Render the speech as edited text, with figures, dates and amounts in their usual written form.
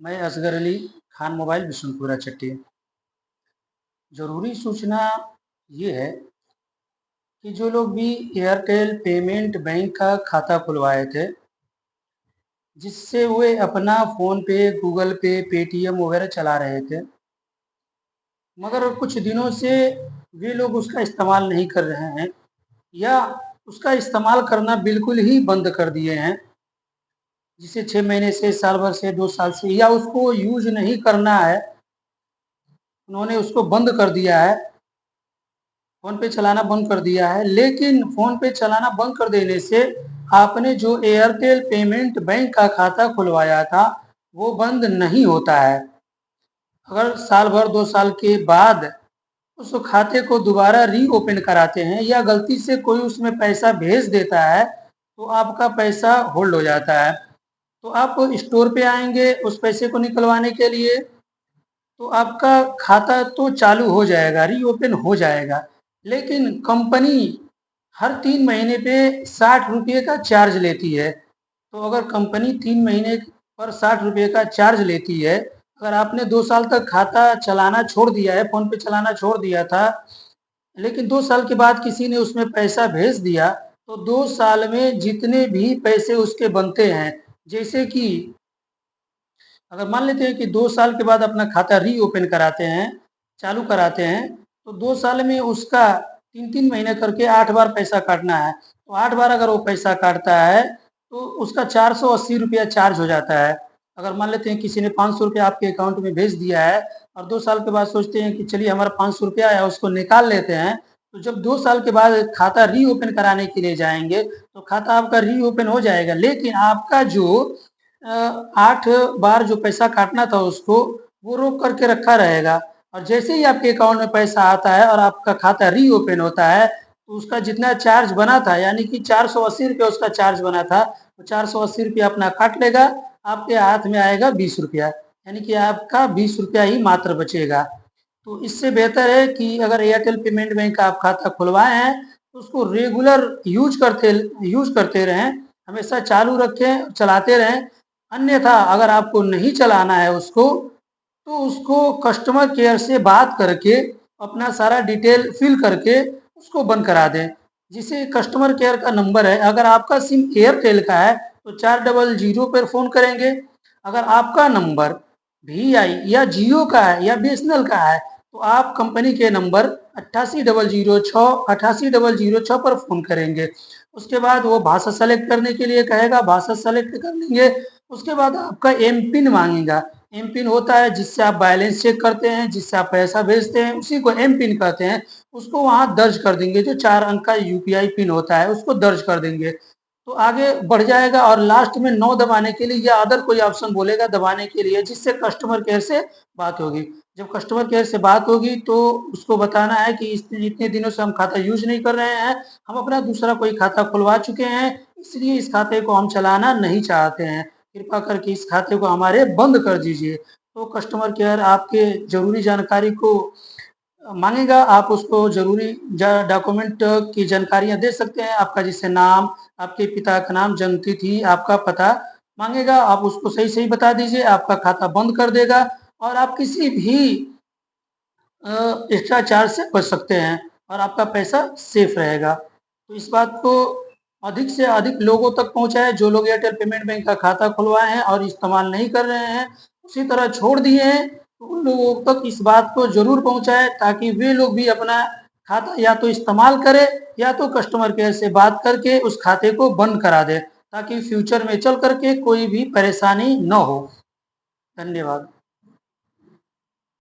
मैं असगर अली खान, मोबाइल बिशनपुरा चट्टी। ज़रूरी सूचना ये है कि जो लोग भी एयरटेल पेमेंट बैंक का खाता खुलवाए थे, जिससे वे अपना फ़ोन पे, गूगल पे, पेटीएम वगैरह चला रहे थे, मगर कुछ दिनों से वे लोग उसका इस्तेमाल नहीं कर रहे हैं या उसका इस्तेमाल करना बिल्कुल ही बंद कर दिए हैं। जिसे 6 महीने से, साल भर से, 2 साल से या उसको यूज़ नहीं करना है, उन्होंने उसको बंद कर दिया है। फ़ोन पे चलाना बंद कर दिया है, लेकिन फ़ोन पे चलाना बंद कर देने से आपने जो एयरटेल पेमेंट बैंक का खाता खुलवाया था, वो बंद नहीं होता है। अगर साल भर, 2 साल के बाद उस खाते को दोबारा रीओपन कराते हैं या गलती से कोई उसमें पैसा भेज देता है, तो आपका पैसा होल्ड हो जाता है। तो आप स्टोर पे आएँगे उस पैसे को निकलवाने के लिए, तो आपका खाता तो चालू हो जाएगा, रीओपन हो जाएगा, लेकिन कंपनी हर 3 महीने पे ₹60 का चार्ज लेती है। तो अगर कंपनी 3 महीने पर ₹60 का चार्ज लेती है, अगर आपने 2 साल तक खाता चलाना छोड़ दिया है, फ़ोन पे चलाना छोड़ दिया था, लेकिन 2 साल के बाद किसी ने उसमें पैसा भेज दिया, तो 2 साल में जितने भी पैसे उसके बनते हैं, जैसे कि अगर मान लेते हैं कि 2 साल के बाद अपना खाता रीओपन कराते हैं, चालू कराते हैं, तो 2 साल में उसका 3-3 महीने करके 8 बार पैसा काटना है। तो 8 बार अगर वो पैसा काटता है, तो उसका ₹480 चार्ज हो जाता है। अगर मान लेते हैं किसी ने ₹500 आपके अकाउंट में भेज दिया है और 2 साल के बाद सोचते हैं कि चलिए हमारा ₹500 आया, उसको निकाल लेते हैं, तो जब 2 साल के बाद खाता रीओपन कराने के लिए जाएँगे, तो खाता आपका रीओपन हो जाएगा, लेकिन आपका जो 8 बार जो पैसा काटना था उसको, वो रोक करके रखा रहेगा और जैसे ही आपके अकाउंट में पैसा आता है और आपका खाता रीओपन होता है, तो उसका जितना चार्ज बना था, यानी कि ₹480 उसका चार्ज बना था, वो ₹480 अपना काट लेगा, आपके हाथ में आएगा ₹20, यानी कि आपका ₹20 ही मात्र बचेगा। तो इससे बेहतर है कि अगर एयरटेल पेमेंट बैंक का आप खाता खुलवाए हैं, तो उसको रेगुलर यूज़ करते रहें, हमेशा चालू रखें, चलाते रहें। अन्यथा अगर आपको नहीं चलाना है उसको, तो उसको कस्टमर केयर से बात करके अपना सारा डिटेल फिल करके उसको बंद करा दें। जिसे कस्टमर केयर का नंबर है, अगर आपका सिम एयरटेल का है तो 400 पर फ़ोन करेंगे। अगर आपका नंबर वीआई या जियो का है या बीएसएनएल का है, तो आप कंपनी के नंबर 8806 पर फ़ोन करेंगे। उसके बाद वो भाषा सेलेक्ट करने के लिए कहेगा, भाषा सेलेक्ट कर लेंगे। उसके बाद आपका एम पिन मांगेगा। एम पिन होता है जिससे आप बैलेंस चेक करते हैं, जिससे आप पैसा भेजते हैं, उसी को एम पिन कहते हैं। उसको वहाँ दर्ज कर देंगे, जो 4 अंक का यूपीआई पिन होता है उसको दर्ज कर देंगे, तो आगे बढ़ जाएगा और लास्ट में 9 दबाने के लिए या अदर कोई ऑप्शन बोलेगा दबाने के लिए, जिससे कस्टमर केयर से बात होगी। जब कस्टमर केयर से बात होगी तो उसको बताना है कि इतने दिनों से हम खाता यूज़ नहीं कर रहे हैं, हम अपना दूसरा कोई खाता खुलवा चुके हैं, इसलिए इस खाते को हम चलाना नहीं चाहते हैं। कृपा करके इस खाते को हमारे बंद कर दीजिए। तो कस्टमर केयर आपके ज़रूरी जानकारी को माँगेगा, आप उसको ज़रूरी डॉक्यूमेंट की जानकारियाँ दे सकते हैं, आपका जैसे नाम, आपके पिता का नाम, जन्म तिथि, आपका पता माँगेगा, आप उसको सही-सही बता दीजिए, आपका खाता बंद कर देगा और आप किसी भी एक्स्ट्रा चार्ज से बच सकते हैं और आपका पैसा सेफ रहेगा। तो इस बात को अधिक से अधिक लोगों तक पहुँचाएँ, जो लोग एयरटेल पेमेंट बैंक का खाता खुलवाए हैं और इस्तेमाल नहीं कर रहे हैं, उसी तरह छोड़ दिए हैं, तो उन लोगों तक इस बात को ज़रूर पहुँचाएँ ताकि वे लोग भी अपना खाता या तो इस्तेमाल करें या तो कस्टमर केयर से बात करके उस खाते को बंद करा दें, ताकि फ्यूचर में चल कर के कोई भी परेशानी न हो। धन्यवाद।